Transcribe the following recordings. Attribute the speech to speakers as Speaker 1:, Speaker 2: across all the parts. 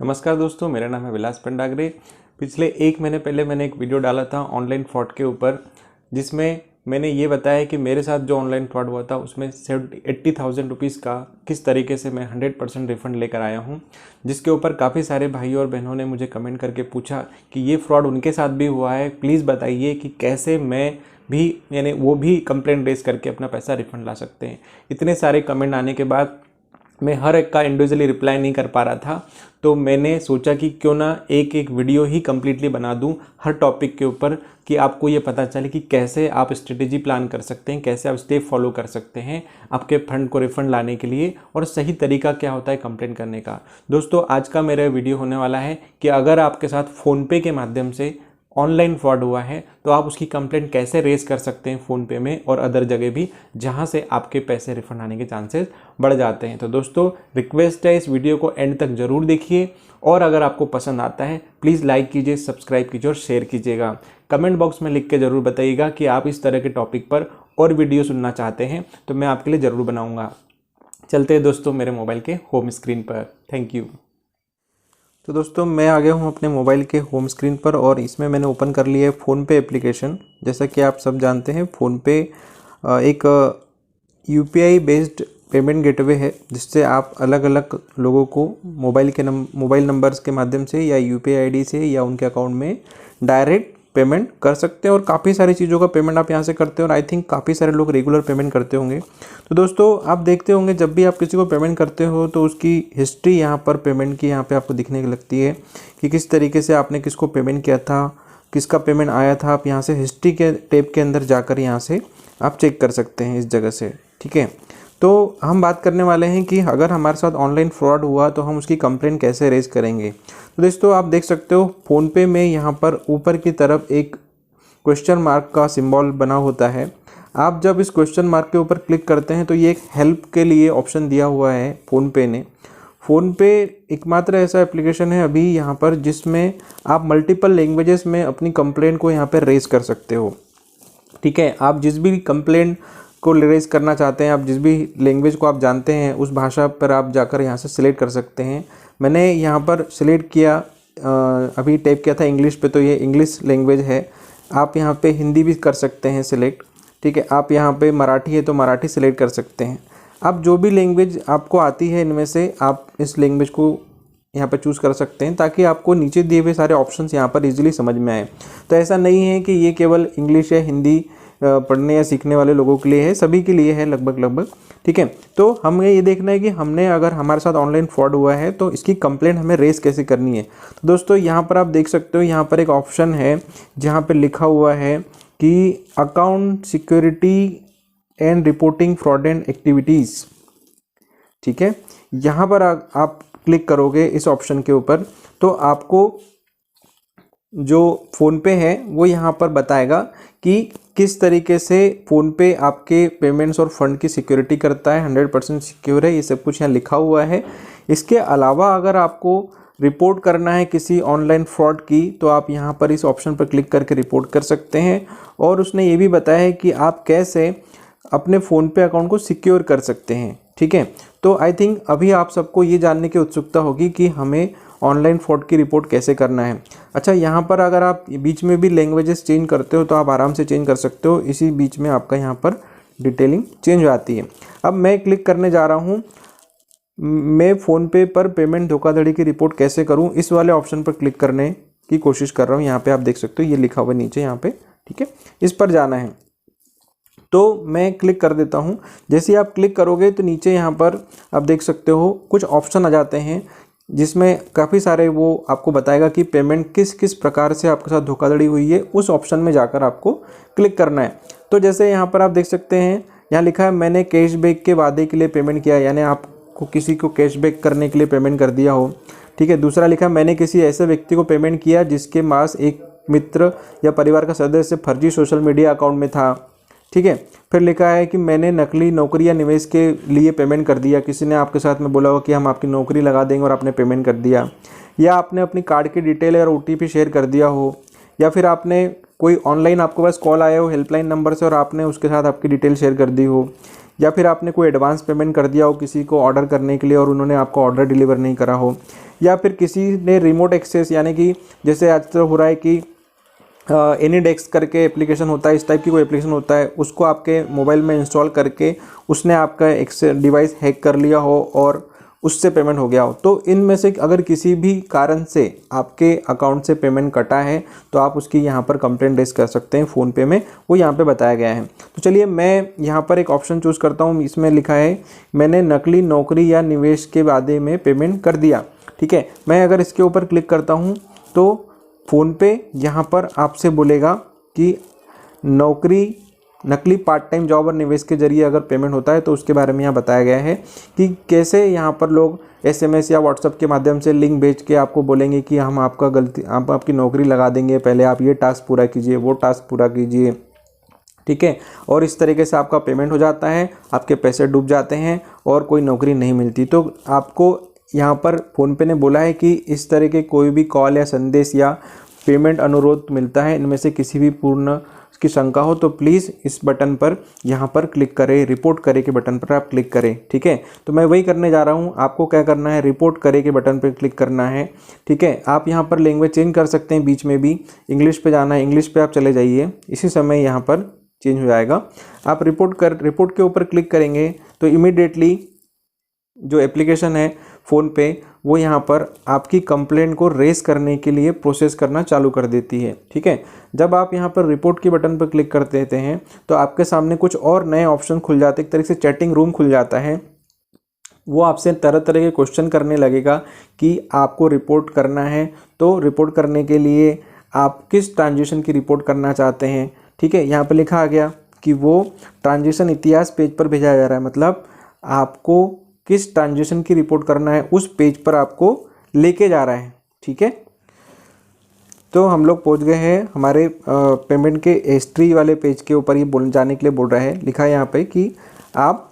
Speaker 1: नमस्कार दोस्तों, मेरा नाम है विलास पंडागरे। पिछले 1 महीने पहले मैंने एक वीडियो डाला था ऑनलाइन फ्रॉड के ऊपर, जिसमें मैंने ये बताया कि मेरे साथ जो ऑनलाइन फ्रॉड हुआ था उसमें 80,000 रुपीज़ का किस तरीके से मैं 100% रिफ़ंड लेकर आया हूँ। जिसके ऊपर काफ़ी सारे भाइयों और बहनों ने मुझे कमेंट करके पूछा कि ये फ्रॉड उनके साथ भी हुआ है, प्लीज़ बताइए कि कैसे मैं भी यानी वो भी कंप्लेंट रेज करके अपना पैसा रिफ़ंड ला सकते हैं। इतने सारे कमेंट आने के बाद मैं हर एक का इंडिविजुअली रिप्लाई नहीं कर पा रहा था, तो मैंने सोचा कि क्यों ना एक एक वीडियो ही कम्प्लीटली बना दूं हर टॉपिक के ऊपर, कि आपको ये पता चले कि कैसे आप स्ट्रेटेजी प्लान कर सकते हैं, कैसे आप स्टेप फॉलो कर सकते हैं आपके फंड को रिफंड लाने के लिए, और सही तरीका क्या होता है कंप्लेंट करने का। दोस्तों, आज का मेरा वीडियो होने वाला है कि अगर आपके साथ फ़ोनपे के माध्यम से ऑनलाइन फ्रॉड हुआ है तो आप उसकी कंप्लेंट कैसे रेज कर सकते हैं फ़ोनपे में और अदर जगह भी, जहां से आपके पैसे रिफंड आने के चांसेस बढ़ जाते हैं। तो दोस्तों, रिक्वेस्ट है इस वीडियो को एंड तक ज़रूर देखिए, और अगर आपको पसंद आता है प्लीज़ लाइक कीजिए, सब्सक्राइब कीजिए और शेयर कीजिएगा। कमेंट बॉक्स में लिख के ज़रूर बताइएगा कि आप इस तरह के टॉपिक पर और वीडियो सुनना चाहते हैं, तो मैं आपके लिए ज़रूर बनाऊँगा। चलते हैं दोस्तों मेरे मोबाइल के होम स्क्रीन पर। Thank you. तो दोस्तों, मैं आ गया हूँ अपने मोबाइल के होम स्क्रीन पर, और इसमें मैंने ओपन कर लिया है फ़ोनपे एप्लीकेशन। जैसा कि आप सब जानते हैं, फ़ोनपे एक यूपीआई बेस्ड पेमेंट गेटवे है, जिससे आप अलग अलग लोगों को मोबाइल नंबर्स के माध्यम से या यूपीआई आईडी से या उनके अकाउंट में डायरेक्ट पेमेंट कर सकते हैं, और काफ़ी सारी चीज़ों का पेमेंट आप यहाँ से करते हैं, और आई थिंक काफ़ी सारे लोग रेगुलर पेमेंट करते होंगे। तो दोस्तों, आप देखते होंगे जब भी आप किसी को पेमेंट करते हो तो उसकी हिस्ट्री यहाँ पर पेमेंट की यहाँ पे आपको दिखने लगती है कि किस तरीके से आपने किसको पेमेंट किया था, किसका पेमेंट आया था। आप यहाँ से हिस्ट्री के टैब के अंदर जाकर यहाँ से आप चेक कर सकते हैं इस जगह से। ठीक है, तो हम बात करने वाले हैं कि अगर हमारे साथ ऑनलाइन फ्रॉड हुआ तो हम उसकी कंप्लेंट कैसे रेज करेंगे। तो दोस्तों, आप देख सकते हो फ़ोनपे में यहाँ पर ऊपर की तरफ एक क्वेश्चन मार्क का सिंबल बना होता है। आप जब इस क्वेश्चन मार्क के ऊपर क्लिक करते हैं तो ये एक हेल्प के लिए ऑप्शन दिया हुआ है फ़ोनपे ने। फ़ोनपे एकमात्र ऐसा एप्लीकेशन है अभी यहाँ पर जिसमें आप मल्टीपल लैंग्वेजेस में अपनी कंप्लेंट को यहाँ पर रेज कर सकते हो। ठीक है, आप जिस भी कंप्लेंट को रेज करना चाहते हैं, आप जिस भी लैंग्वेज को आप जानते हैं, उस भाषा पर आप जाकर यहाँ से सिलेक्ट कर सकते हैं। मैंने यहाँ पर सिलेक्ट किया, अभी टैप किया था इंग्लिश पे, तो ये इंग्लिश लैंग्वेज है। आप यहाँ पे हिंदी भी कर सकते हैं सिलेक्ट। ठीक है, आप यहाँ पे मराठी है तो मराठी सिलेक्ट कर सकते हैं। आप जो भी लैंग्वेज आपको आती है इनमें से आप इस लैंग्वेज को यहाँ पर चूज़ कर सकते हैं, ताकि आपको नीचे दिए हुए सारे ऑप्शंस यहाँ पर इजीली समझ में आए। तो ऐसा नहीं है कि ये केवल इंग्लिश या हिंदी पढ़ने या सीखने वाले लोगों के लिए है, सभी के लिए है लगभग। ठीक है, तो हमें ये देखना है कि हमने अगर हमारे साथ ऑनलाइन फ्रॉड हुआ है तो इसकी कंप्लेंट हमें रेज कैसे करनी है। तो दोस्तों, यहाँ पर आप देख सकते हो, यहाँ पर एक ऑप्शन है जहाँ पर लिखा हुआ है कि account security and reporting fraudulent activities. ठीक है, यहाँ पर आप क्लिक करोगे इस ऑप्शन के ऊपर तो आपको जो फ़ोनपे है वो यहाँ पर बताएगा कि किस तरीके से फ़ोनपे आपके पेमेंट्स और फंड की सिक्योरिटी करता है, 100% सिक्योर है, ये सब कुछ यहाँ लिखा हुआ है। इसके अलावा अगर आपको रिपोर्ट करना है किसी ऑनलाइन फ्रॉड की, तो आप यहाँ पर इस ऑप्शन पर क्लिक करके रिपोर्ट कर सकते हैं। और उसने ये भी बताया है कि आप कैसे अपने फ़ोनपे अकाउंट को सिक्योर कर सकते हैं। ठीक है, तो आई थिंक अभी आप सबको ये जानने की उत्सुकता होगी कि हमें ऑनलाइन फ्रॉड की रिपोर्ट कैसे करना है। अच्छा, यहाँ पर अगर आप बीच में भी लैंग्वेजेस चेंज करते हो तो आप आराम से चेंज कर सकते हो, इसी बीच में आपका यहाँ पर डिटेलिंग चेंज हो जाती है। अब मैं क्लिक करने जा रहा हूँ, मैं फ़ोनपे पर पेमेंट धोखाधड़ी की रिपोर्ट कैसे करूँ, इस वाले ऑप्शन पर क्लिक करने की कोशिश कर रहा हूँ। यहाँ पर आप देख सकते हो ये लिखा हुआ नीचे यहाँ पर। ठीक है, इस पर जाना है तो मैं क्लिक कर देता हूँ। जैसे ही आप क्लिक करोगे तो नीचे यहाँ पर आप देख सकते हो कुछ ऑप्शन आ जाते हैं, जिसमें काफ़ी सारे वो आपको बताएगा कि पेमेंट किस किस प्रकार से आपके साथ धोखाधड़ी हुई है। उस ऑप्शन में जाकर आपको क्लिक करना है। तो जैसे यहाँ पर आप देख सकते हैं, यहाँ लिखा है मैंने कैशबैक के वादे के लिए पेमेंट किया, यानी आपको किसी को कैशबैक करने के लिए पेमेंट कर दिया हो। ठीक है, दूसरा लिखा है मैंने किसी ऐसे व्यक्ति को पेमेंट किया जिसके पास एक मित्र या परिवार का सदस्य फर्जी सोशल मीडिया अकाउंट में था। ठीक है, फिर लिखा है कि मैंने नकली नौकरी या निवेश के लिए पेमेंट कर दिया, किसी ने आपके साथ में बोला हो कि हम आपकी नौकरी लगा देंगे और आपने पेमेंट कर दिया, या आपने अपनी कार्ड की डिटेल और ओटीपी शेयर कर दिया हो, या फिर आपने कोई ऑनलाइन आपके पास कॉल आया हो हेल्पलाइन नंबर से और आपने उसके साथ आपकी डिटेल शेयर कर दी हो, या फिर आपने कोई एडवांस पेमेंट कर दिया हो किसी को ऑर्डर करने के लिए और उन्होंने आपको ऑर्डर डिलीवर नहीं करा हो, या फिर किसी ने रिमोट एक्सेस, यानी कि जैसे आज तो हो रहा है कि एनीडेस्क करके एप्लीकेशन होता है, इस टाइप की कोई एप्लीकेशन होता है, उसको आपके मोबाइल में इंस्टॉल करके उसने आपका एक्सेस डिवाइस हैक कर लिया हो और उससे पेमेंट हो गया हो। तो इनमें से अगर किसी भी कारण से आपके अकाउंट से पेमेंट कटा है तो आप उसकी यहाँ पर कंप्लेंट रेज कर सकते हैं फ़ोनपे में, वो यहाँ पे बताया गया है। तो चलिए मैं यहाँ पर एक ऑप्शन चूज़ करता हूँ, इसमें लिखा है मैंने नकली नौकरी या निवेश के बारे में पेमेंट कर दिया। ठीक है, मैं अगर इसके ऊपर क्लिक करता हूँ तो फ़ोनपे यहाँ पर आपसे बोलेगा कि नौकरी, नकली पार्ट टाइम जॉब और निवेश के जरिए अगर पेमेंट होता है तो उसके बारे में यहाँ बताया गया है कि कैसे यहाँ पर लोग SMS या व्हाट्सएप के माध्यम से लिंक भेज के आपको बोलेंगे कि हम आपकी नौकरी लगा देंगे, पहले आप ये टास्क पूरा कीजिए, वो टास्क पूरा कीजिए। ठीक है, और इस तरीके से आपका पेमेंट हो जाता है, आपके पैसे डूब जाते हैं और कोई नौकरी नहीं मिलती। तो आपको यहाँ पर फ़ोनपे ने बोला है कि इस तरह के कोई भी कॉल या संदेश या पेमेंट अनुरोध मिलता है, इनमें से किसी भी पूर्ण की शंका हो तो प्लीज़ इस बटन पर यहाँ पर क्लिक करें, रिपोर्ट करें के बटन पर आप क्लिक करें। ठीक है, तो मैं वही करने जा रहा हूँ। आपको क्या करना है, रिपोर्ट करें के बटन पर क्लिक करना है। ठीक है, आप यहाँ पर लैंग्वेज चेंज कर सकते हैं, बीच में भी इंग्लिश पे जाना है, इंग्लिश पे आप चले जाइए, इसी समय यहाँ पर चेंज हो जाएगा। आप रिपोर्ट के ऊपर क्लिक करेंगे तो इमीडिएटली जो एप्लीकेशन है फ़ोनपे वो यहाँ पर आपकी कंप्लेंट को रेस करने के लिए प्रोसेस करना चालू कर देती है। ठीक है, जब आप यहाँ पर रिपोर्ट के बटन पर क्लिक कर देते हैं तो आपके सामने कुछ और नए ऑप्शन खुल जाते हैं, एक तरह से चैटिंग रूम खुल जाता है। वो आपसे तरह तरह के क्वेश्चन करने लगेगा कि आपको रिपोर्ट करना है, तो रिपोर्ट करने के लिए आप किस ट्रांजेक्शन की रिपोर्ट करना चाहते हैं। ठीक है, यहाँ पर लिखा आ गया कि वो ट्रांजेक्शन इतिहास पेज पर भेजा जा रहा है, मतलब आपको किस ट्रांजेक्शन की रिपोर्ट करना है उस पेज पर आपको लेके जा रहा है। ठीक है, तो हम लोग पहुंच गए हैं हमारे पेमेंट के हिस्ट्री वाले पेज के ऊपर। ये जाने के लिए बोल रहा है, लिखा है यहाँ पे कि आप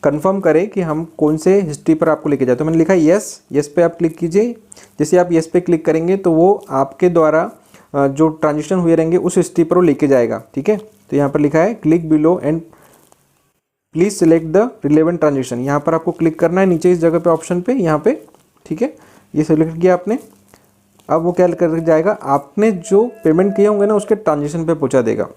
Speaker 1: कंफर्म करें कि हम कौन से हिस्ट्री पर आपको लेके जाए। तो मैंने लिखा यस पे आप क्लिक कीजिए। जैसे आप यस पे क्लिक करेंगे तो वो आपके द्वारा जो ट्रांजेक्शन हुए रहेंगे उस हिस्ट्री पर वो लेके जाएगा। ठीक है, तो यहाँ पर लिखा है click below and please select the relevant transaction. यहाँ पर आपको क्लिक करना है नीचे इस जगह पे ऑप्शन पे, यहाँ पे। ठीक है, ये सिलेक्ट किया आपने। अब वो क्या कर जाएगा, आपने जो पेमेंट किए होंगे ना उसके ट्रांजेक्शन पे पहुँचा देगा।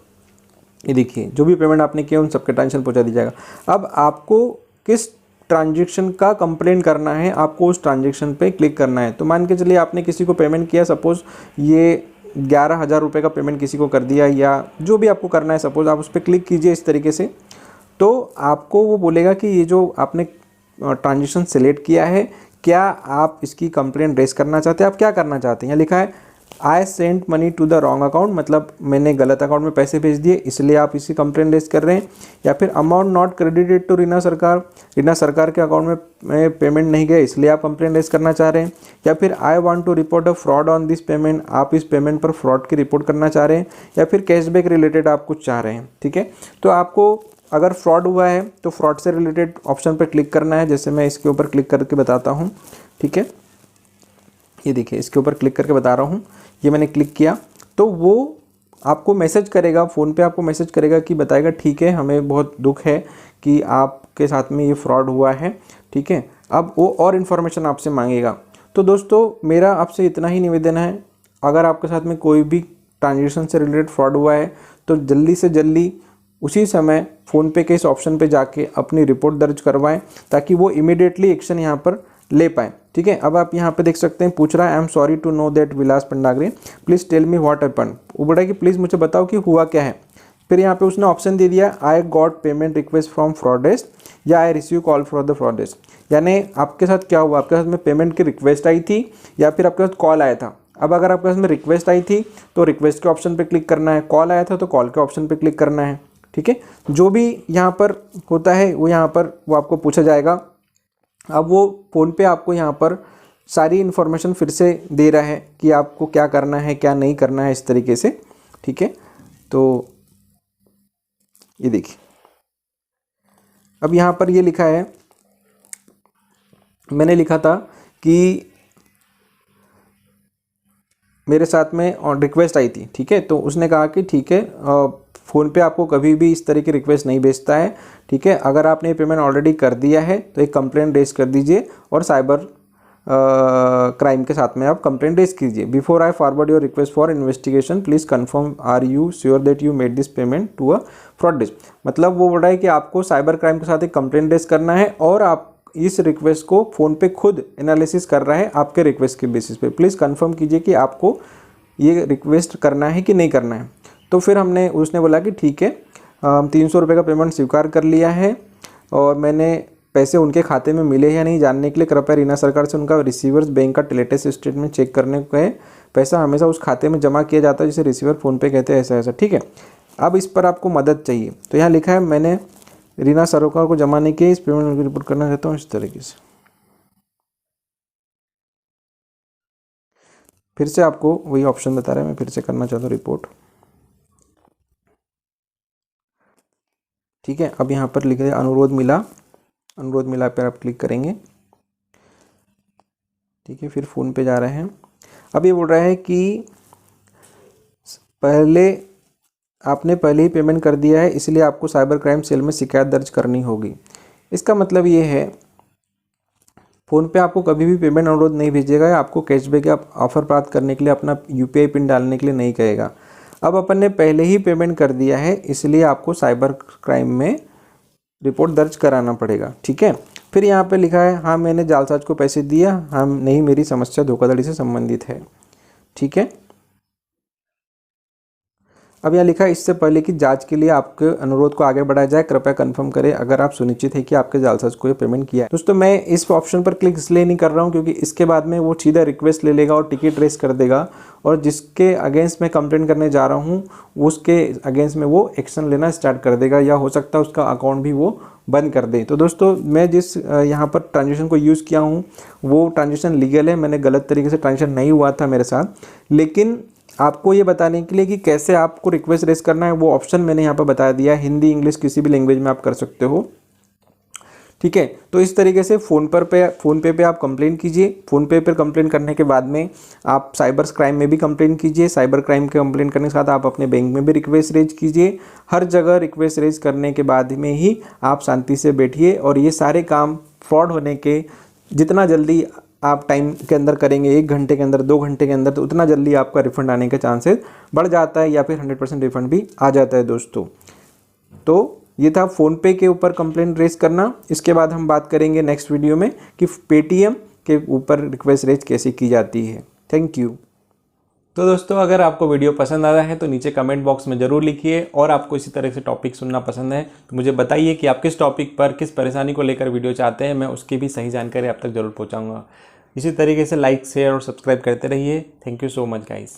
Speaker 1: ये देखिए, जो भी पेमेंट आपने किया उन सबके ट्रांजेक्शन पहुँचा दी जाएगा। अब आपको किस ट्रांजेक्शन का कंप्लेंट करना है, आपको उस ट्रांजेक्शन पे क्लिक करना है। तो मान के चलिए आपने किसी को पेमेंट किया, सपोज़ ये 11,000 रुपये का पेमेंट किसी को कर दिया, या जो भी आपको करना है, सपोज़ आप उस पर क्लिक कीजिए इस तरीके से। तो आपको वो बोलेगा कि ये जो आपने ट्रांजेक्शन सेलेक्ट किया है, क्या आप इसकी कंप्लेंट रेस करना चाहते हैं, आप क्या करना चाहते हैं। यहाँ लिखा है I sent money to the wrong account, मतलब मैंने गलत अकाउंट में पैसे भेज दिए इसलिए आप इसकी कंप्लेंट रेस कर रहे हैं। या फिर amount not credited to Reena Sarkar के अकाउंट में पेमेंट नहीं गया इसलिए आप कंप्लेंट रेस करना चाह रहे हैं। या फिर I want to report a fraud on this payment, आप इस पेमेंट पर फ्रॉड की रिपोर्ट करना चाह रहे हैं। या फिर कैशबैक रिलेटेड आप कुछ चाह रहे हैं। ठीक है, तो आपको अगर फ्रॉड हुआ है तो फ्रॉड से रिलेटेड ऑप्शन पर क्लिक करना है। जैसे मैं इसके ऊपर क्लिक करके बताता हूँ। ठीक है, ये देखिए, इसके ऊपर क्लिक करके बता रहा हूँ। ये मैंने क्लिक किया तो वो आपको मैसेज करेगा, फ़ोन पे आपको मैसेज करेगा कि बताएगा ठीक है, हमें बहुत दुख है कि आपके साथ में ये फ्रॉड हुआ है। ठीक है, अब वो और इन्फॉर्मेशन आपसे मांगेगा। तो दोस्तों मेरा आपसे इतना ही निवेदन है, अगर आपके साथ में कोई भी ट्रांजेक्शन से रिलेटेड फ्रॉड हुआ है तो जल्दी से जल्दी उसी समय फ़ोनपे के इस ऑप्शन पे जाके अपनी रिपोर्ट दर्ज करवाएं, ताकि वो इमीडिएटली एक्शन यहाँ पर ले पाएँ। ठीक है, अब आप यहाँ पे देख सकते हैं, पूछ रहा है I am sorry to know that Vilas Pandagre, please tell me what happened. वो बोला कि प्लीज़ मुझे बताओ कि हुआ क्या है। फिर यहाँ पे उसने ऑप्शन दे दिया I got payment request from fraudster या I receive call from the fraudster, यानी आपके साथ क्या हुआ, आपके साथ में पेमेंट की रिक्वेस्ट आई थी या फिर आपके साथ कॉल आया था। अब अगर आपके पास में रिक्वेस्ट आई थी तो रिक्वेस्ट के ऑप्शन पे क्लिक करना है, कॉल आया था तो कॉल के ऑप्शन पे क्लिक करना है। ठीक है, जो भी यहाँ पर होता है वो यहाँ पर वो आपको पूछा जाएगा। अब वो फ़ोन पे आपको यहाँ पर सारी इन्फॉर्मेशन फिर से दे रहा है कि आपको क्या करना है क्या नहीं करना है, इस तरीके से। ठीक है, तो ये देखिए, अब यहाँ पर ये लिखा है, मैंने लिखा था कि मेरे साथ में रिक्वेस्ट आई थी। ठीक है, तो उसने कहा कि ठीक है
Speaker 2: फ़ोनपे आपको कभी भी इस तरह की रिक्वेस्ट नहीं भेजता है, ठीक है। अगर आपने पेमेंट ऑलरेडी कर दिया है तो एक कंप्लेंट रेज कर दीजिए और साइबर क्राइम के साथ में आप कंप्लेंट रेज कीजिए। Before I forward your request for investigation please confirm are you sure that you made this payment to a fraudster. मतलब वो बोल रहा है कि आपको साइबर क्राइम के साथ एक कंप्लेंट रेज करना है और आप इस रिक्वेस्ट को फ़ोनपे खुद एनालिसिस कर रहा है आपके रिक्वेस्ट के बेसिस पे। प्लीज़ कंफर्म कीजिए कि आपको ये रिक्वेस्ट करना है कि नहीं करना है। तो फिर उसने बोला कि ठीक है, 300 रुपये का पेमेंट स्वीकार कर लिया है और मैंने पैसे उनके खाते में मिले या नहीं जानने के लिए कृपया रीना सरकार से उनका रिसीवर्स बैंक का लेटेस्ट स्टेटमेंट चेक करने को है। पैसा हमेशा उस खाते में जमा किया जाता है जिसे रिसीवर फ़ोनपे कहते हैं, ऐसा ऐसा, ठीक है। अब इस पर आपको मदद चाहिए तो यहाँ लिखा है मैंने रीना सरकार को जमा नहीं किया, इस पेमेंट को रिपोर्ट करना चाहता हूँ, इस तरीके से। फिर से आपको वही ऑप्शन बता रहा है, मैं फिर से करना चाहता हूँ रिपोर्ट, ठीक है। अब यहाँ पर लिखा है अनुरोध मिला पर आप क्लिक करेंगे, ठीक है। फिर फ़ोन पे जा रहे हैं। अब ये बोल रहा है कि आपने पहले ही पेमेंट कर दिया है इसलिए आपको साइबर क्राइम सेल में शिकायत दर्ज करनी होगी। इसका मतलब ये है फ़ोनपे आपको कभी भी पेमेंट अनुरोध नहीं भेजेगा या आपको कैशबैक या ऑफर प्राप्त करने के लिए अपना यूपीआई पिन डालने के लिए नहीं कहेगा। अब अपन ने पहले ही पेमेंट कर दिया है इसलिए आपको साइबर क्राइम में रिपोर्ट दर्ज कराना पड़ेगा, ठीक है। फिर यहाँ पे लिखा है हाँ मैंने जालसाज को पैसे दिया, हाँ नहीं मेरी समस्या धोखाधड़ी से संबंधित है, ठीक है। अब यहाँ लिखा है इससे पहले कि जांच के लिए आपके अनुरोध को आगे बढ़ाया जाए कृपया कंफर्म करें अगर आप सुनिश्चित है कि आपके जालसाज को ये पेमेंट किया है। दोस्तों मैं इस ऑप्शन पर क्लिक इसलिए नहीं कर रहा हूँ क्योंकि इसके बाद में वो सीधा रिक्वेस्ट ले लेगा और टिकट रेस कर देगा और जिसके अगेंस्ट मैं कंप्लेंट करने जा रहा हूँ उसके अगेंस्ट में वो एक्शन लेना स्टार्ट कर देगा या हो सकता है उसका अकाउंट भी वो बंद कर दे। तो दोस्तों मैं जिस यहाँ पर ट्रांजेक्शन को यूज़ किया हूँ वो ट्रांजेक्शन लीगल है, मैंने गलत तरीके से ट्रांजेक्शन नहीं हुआ था मेरे साथ, लेकिन आपको ये बताने के लिए कि कैसे आपको रिक्वेस्ट रेज करना है वो ऑप्शन मैंने यहाँ पर बता दिया है। हिंदी इंग्लिश किसी भी लैंग्वेज में आप कर सकते हो, ठीक है। तो इस तरीके से फ़ोनपे पे आप कंप्लेन कीजिए। फ़ोनपे पर कंप्लेन करने के बाद में आप साइबर क्राइम में भी कंप्लेन कीजिए। साइबर क्राइम के कंप्लेन करने के साथ आप अपने बैंक में भी रिक्वेस्ट रेज कीजिए। हर जगह रिक्वेस्ट रेज करने के बाद में ही आप शांति से बैठिए और ये सारे काम फ्रॉड होने के जितना जल्दी आप टाइम के अंदर करेंगे, 1 घंटे के अंदर, 2 घंटे के अंदर, तो उतना जल्दी आपका रिफंड आने के चांसेस बढ़ जाता है या फिर 100% रिफंड भी आ जाता है दोस्तों। तो ये था फ़ोनपे के ऊपर कंप्लेंट रेज करना। इसके बाद हम बात करेंगे नेक्स्ट वीडियो में कि पेटीएम के ऊपर रिक्वेस्ट रेज कैसे की जाती है। Thank you.
Speaker 1: तो दोस्तों अगर आपको वीडियो पसंद आया है तो नीचे कमेंट बॉक्स में ज़रूर लिखिए और आपको इसी तरह से टॉपिक सुनना पसंद है तो मुझे बताइए कि आप किस टॉपिक पर किस परेशानी को लेकर वीडियो चाहते हैं, मैं उसकी भी सही जानकारी आप तक ज़रूर पहुंचाऊंगा। इसी तरीके से लाइक शेयर और सब्सक्राइब करते रहिए। Thank you so much guys.